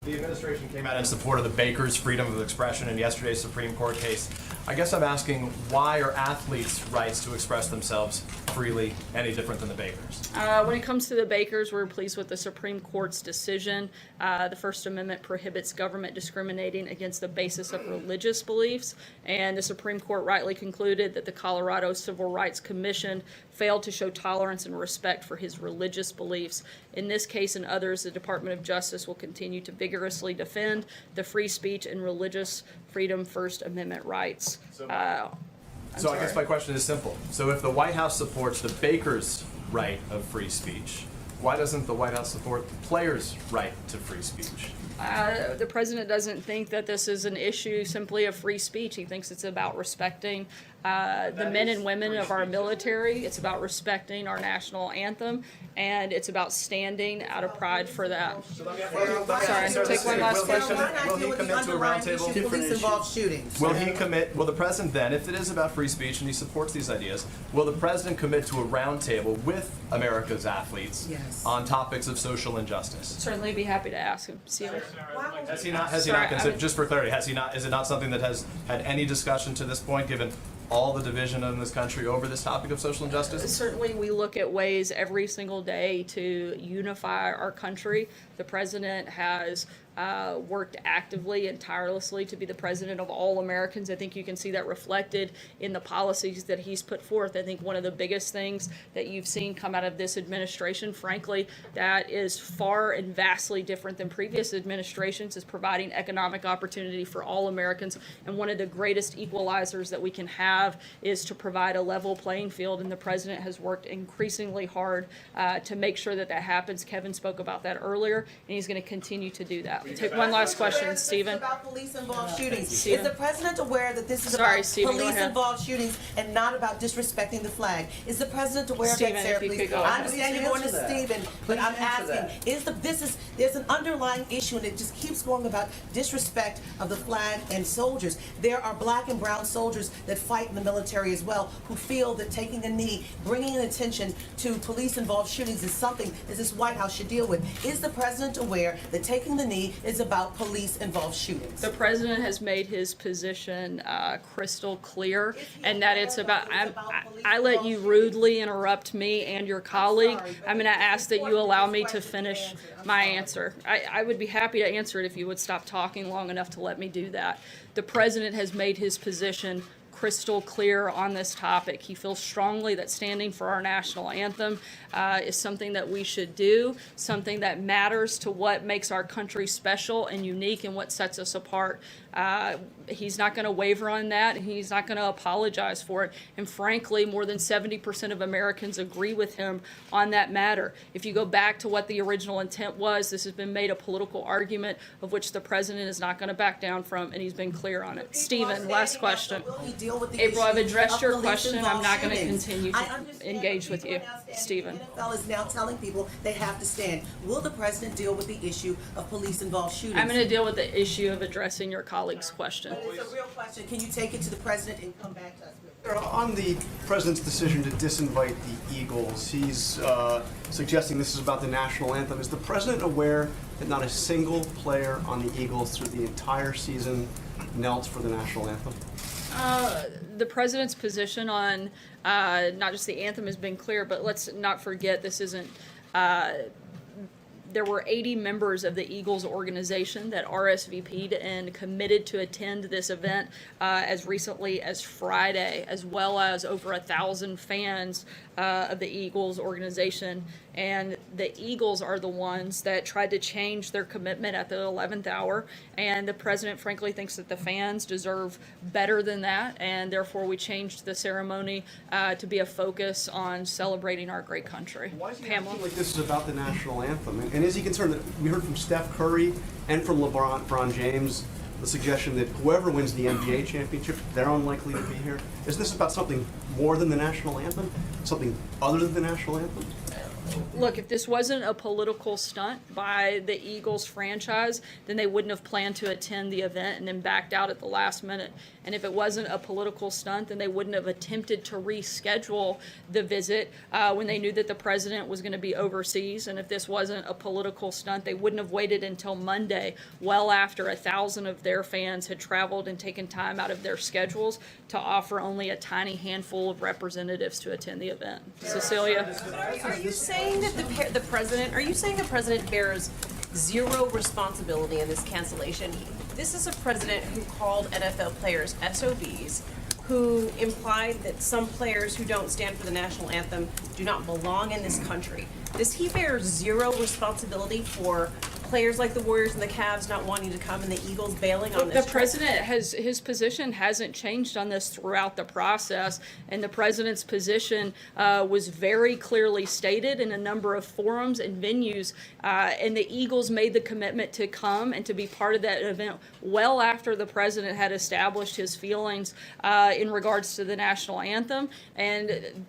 The administration came out in support of the bakers' freedom of expression in yesterday's Supreme Court case. I guess I'm asking, why are athletes' rights to express themselves freely any different than the bakers? When it comes to the bakers, we're pleased with the Supreme Court's decision. The First Amendment prohibits government discriminating against the basis of religious beliefs, and the Supreme Court rightly concluded that the Colorado Civil Rights Commission failed to show tolerance and respect for his religious beliefs. In this case and others, the Department of Justice will continue to vigorously defend the free speech and religious freedom First Amendment rights. So I guess my question is simple. So if the White House supports the bakers' right of free speech, why doesn't the White House support the players' right to free speech? The president doesn't think that this is an issue simply of free speech. He thinks it's about respecting the men and women of our military. It's about respecting our national anthem, and it's about standing out of pride for that. Sorry, take one last question. Will he commit to a roundtable? Police-involved shootings. Will the president then, if it is about free speech and he supports these ideas, will the president commit to a roundtable with America's athletes on topics of social injustice? Certainly be happy to ask him. See you. Has he not considered, just for clarity, is it not something that has had any discussion to this point, given all the division in this country over this topic of social injustice? Certainly we look at ways every single day to unify our country. The president has worked actively and tirelessly to be the president of all Americans. I think you can see that reflected in the policies that he's put forth. I think one of the biggest things that you've seen come out of this administration, frankly, that is far and vastly different than previous administrations, is providing economic opportunity for all Americans. And one of the greatest equalizers that we can have is to provide a level playing field. And the president has worked increasingly hard to make sure that that happens. Kevin spoke about that earlier, and he's going to continue to do that. Take one last question, Stephen. About police-involved shootings. Stephen. Is the president aware that this is Sorry, about Stephen, police-involved shootings and not about disrespecting the flag? Is the president aware Stephen, of that, Sarah? if you Please. could go I ahead. understand you're going to Stephen, but I'm asking: there's an underlying issue, and it just keeps going about disrespect of the flag and soldiers. There are black and brown soldiers that fight in the military as well, who feel that taking a knee, bringing an attention to police-involved shootings is something that this White House should deal with. Is the president aware that taking the knee is about police-involved shootings? The president has made his position crystal clear, and that it's about. I let you rudely interrupt me and your colleague. I'm going to ask that you allow me to finish my answer. I would be happy to answer it if you would stop talking long enough to let me do that. The president has made his position crystal clear on this topic. He feels strongly that standing for our national anthem is something that we should do, something that matters to what makes our country special and unique and what sets us apart. He's not going to waver on that, and he's not going to apologize for it. And frankly, more than 70% of Americans agree with him on that matter. If you go back to what the original intent was, this has been made a political argument of which the president is not going to back down from, and he's been clear on it. Stephen, last question. April, I've addressed your question. I'm not going to continue to engage with you. Stephen. The NFL is now telling people they have to stand. Will the president deal with the issue of police-involved shootings? I'm going to deal with the issue of addressing your colleague's question. But it's a real question. Can you take it to the president and come back to us with it? On the president's decision to disinvite the Eagles, he's suggesting this is about the national anthem. Is the president aware that not a single player on the Eagles through the entire season knelt for the national anthem? The president's position on not just the anthem has been clear, but let's not forget this isn't. There were 80 members of the Eagles organization that RSVP'd and committed to attend this event as recently as Friday, as well as over 1,000 fans of the Eagles organization. And the Eagles are the ones that tried to change their commitment at the 11th hour. And the president, frankly, thinks that the fans deserve better than that. And therefore, we changed the ceremony to be a focus on celebrating our great country. Why is he Pamela? acting like this is about the national anthem? And is he concerned that we heard from Steph Curry and from LeBron James the suggestion that whoever wins the NBA championship, they're unlikely to be here? Is this about something more than the national anthem? Something other than the national anthem? Look, if this wasn't a political stunt by the Eagles franchise, then they wouldn't have planned to attend the event and then backed out at the last minute. And if it wasn't a political stunt, then they wouldn't have attempted to reschedule the visit when they knew that the president was going to be overseas. And if this wasn't a political stunt, they wouldn't have waited until Monday, well after 1,000 of their fans had traveled and taken time out of their schedules to offer only a tiny handful of representatives to attend the event. Cecilia? Are you saying that the president? Are you saying the president bears zero responsibility in this cancellation? This is a president who called NFL players SOBs, who implied that some players who don't stand for the national anthem do not belong in this country. Does he bear zero responsibility for players like the Warriors and the Cavs not wanting to come and the Eagles bailing on this The trip? president his position hasn't changed on this throughout the process, and the president's position was very clearly stated in a number of forums and venues, and the Eagles made the commitment to come and to be part of that event well after the president had established his feelings in regards to the national anthem. And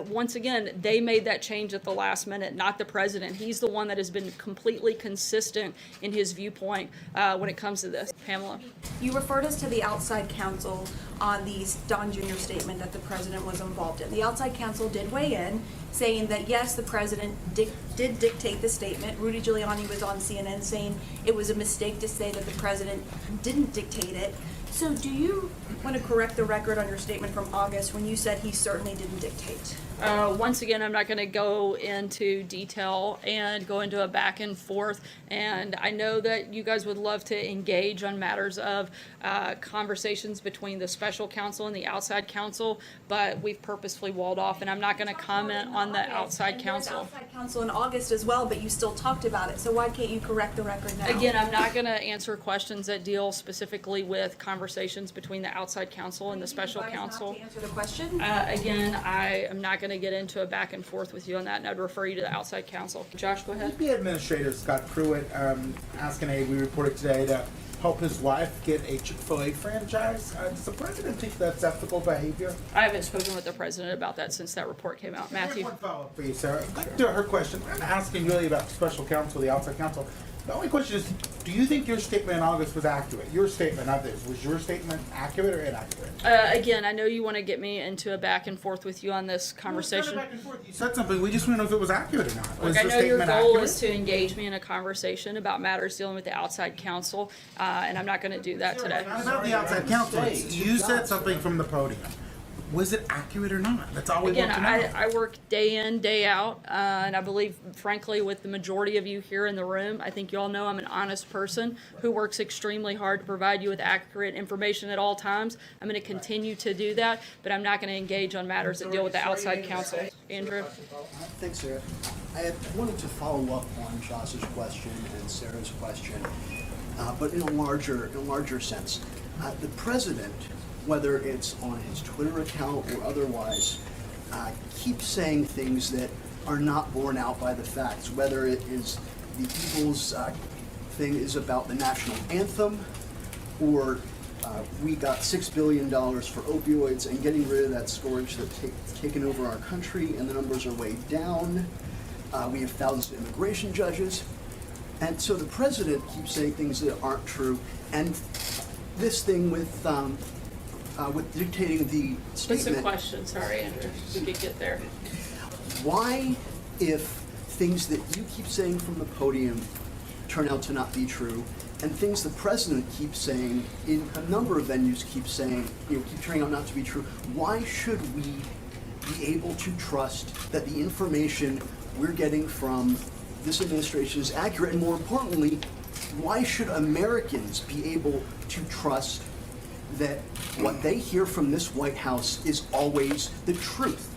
once again, they made that change at the last minute, not the president. He's the one that has been completely consistent in his viewpoint when it comes to this. Pamela? You referred us to the outside counsel on the Don Jr. statement that the president was involved in. The outside counsel did weigh in, saying that yes, the president did dictate the statement. Rudy Giuliani was on CNN saying it was a mistake to say that the president didn't dictate it. So do you want to correct the record on your statement from August when you said he certainly didn't dictate? Once again, I'm not going to go into detail and go into a back and forth. And I know that you guys would love to engage on matters of conversations between the special counsel and the outside counsel, but we've purposefully walled off, and I'm not going to comment on the outside counsel. Outside counsel in August as well, but you still talked about it. So why can't you correct the record now? Again, I'm not going to answer questions that deal specifically with conversations between the outside counsel and the special counsel. Not to answer the question. Again, I am not going to get into a back and forth with you on that, and I'd refer you to the outside counsel. Josh, go ahead. The administrator, Scott Pruitt, asking we reported today to help his wife get a Chick-fil-A franchise. Does the president think that's ethical behavior? I haven't spoken with the president about that since that report came out. I have Matthew? one follow-up for you, Sarah. Back to her question. I'm asking really about the special counsel, the outside counsel. The only question is, do you think your statement in August was accurate? Your statement, not this. Was your statement accurate or inaccurate? Again, I know you want to get me into a back and forth with you on this conversation. Back and forth. You said something. We just want to know if it was accurate or not. Was Look, I the know your statement goal accurate? is to engage me in a conversation about matters dealing with the outside counsel, and I'm not going to do that today. Not about the outside counsel. You said something from the podium. Was it accurate or not? That's all we Again, want to know. I work day in, day out, and I believe, frankly, with the majority of you here in the room, I think you all know I'm an honest person who works extremely hard to provide you with accurate information at all times. I'm going to continue to do that, but I'm not going to engage on matters that deal with the outside counsel. Andrew? Thanks, Sarah. I wanted to follow up on Josh's question and Sarah's question, but in a larger sense. The president, whether it's on his Twitter account or otherwise, keeps saying things that are not borne out by the facts, whether it is the Eagles thing is about the national anthem, or we got $6 billion for opioids and getting rid of that scourge that's taken over our country, and the numbers are way down. We have thousands of immigration judges. And so the president keeps saying things that aren't true. And this thing with dictating the What's the statement. question? Sorry, Andrew. We could get there. Why, if things that you keep saying from the podium turn out to not be true, and things the president keeps saying in a number of venues keep turning out not to be true, why should we be able to trust that the information we're getting from this administration is accurate? And more importantly, why should Americans be able to trust that what they hear from this White House is always the truth?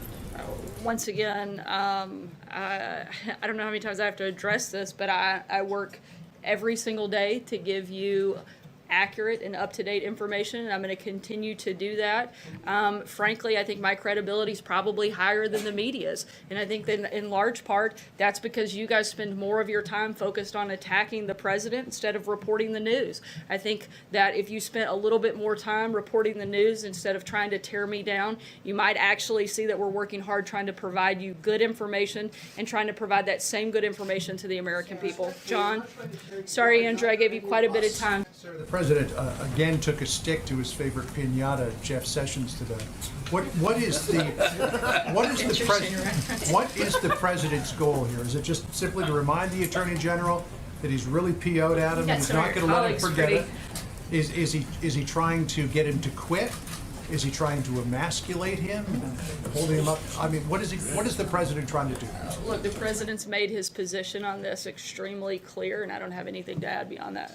Once again, I don't know how many times I have to address this, but I work every single day to give you accurate and up-to-date information, and I'm going to continue to do that. Frankly, I think my credibility is probably higher than the media's, and I think that in large part that's because you guys spend more of your time focused on attacking the president instead of reporting the news. I think that if you spent a little bit more time reporting the news instead of trying to tear me down, you might actually see that we're working hard trying to provide you good information and trying to provide that same good information to the American people. John? Sorry, Andrew, I gave you quite a bit of time. Sir, the president again took a stick to his favorite piñata, Jeff Sessions, today. What is the president's goal here? Is it just simply to remind the attorney general that he's really PO'd at him and he's not going to let him forget it? Is he trying to get him to quit? Is he trying to emasculate him and holding him up? I mean, what is the president trying to do? Look, the president's made his position on this extremely clear, and I don't have anything to add beyond that.